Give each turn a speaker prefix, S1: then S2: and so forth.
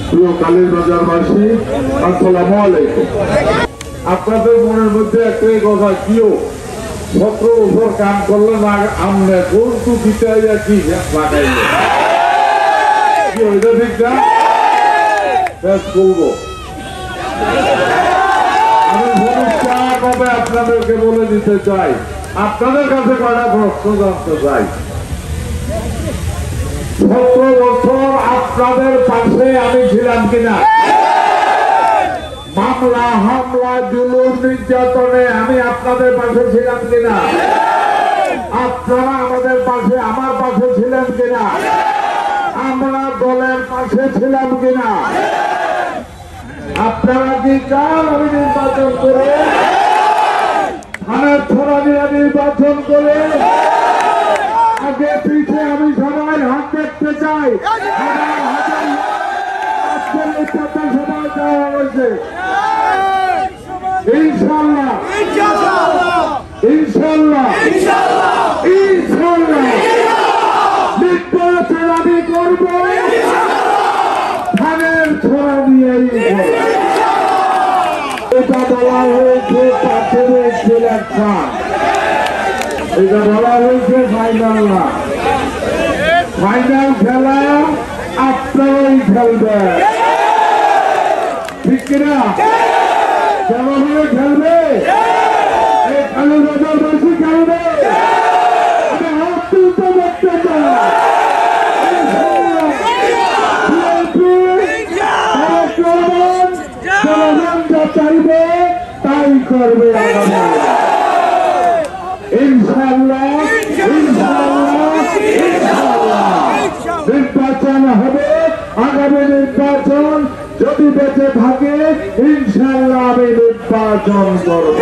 S1: প্রিয় কালীর বাজারবাসী, আসসালামু আলাইকুম। আপনাদের মনের মধ্যে একটাই কথা, কিও 17 বছর কাম করলে না আমনে কোন টুকিটা কি লাগাইলে কি ওইটা ঠিক না বলবো। আমি পরিষ্কারভাবে আপনাদেরকে বলে দিতে চাই, আপনাদের কাছে কয়টা প্রশ্ন জানতে চাই। 17 বছর আপনাদের পাশে আমি ছিলাম কিনা? মামলা হামলা জুলুম নির্যাতনে আমি আপনাদের পাশে ছিলাম কিনা? আপনারা আমাদের পাশে আমার পাশে ছিলেন কিনা? আমরা দলের পাশে ছিলাম কিনা? আপনারা কি চান আমি নির্বাচন করে থানার ছড়া দিয়ে নির্বাচন করে আগে পিছিয়ে আমি সবাই হাত দেখতে চাই? সবাই দেওয়া হয়েছে ইনশাল্লাহ ইনশাল্লাহ ইনশাল্লাহ নির্বাচন আমি করবো ধানের ছড়া নিয়েই। এটা বলা হয়েছে প্রাথমিক সিলেকশন, এটা বলা হয়েছে ফাইনাল না। ফাইনাল খেলা আপনারাই খেলবেন, ঠিক কিনা? যেভাবে খেলবে এই কালী বাজারবাসী খেলবে। আমি হাত তুলতে দেখতে চাই। জনগণ যা চাইবে তাই করবে ইনশাআল্লাহ ইনশাআল্লাহ ইনশাআল্লাহ। নির্বাচন হবে, আগামী নির্বাচন যদি বেঁচে থাকে ইনশাআল্লাহ আমি নির্বাচন করব।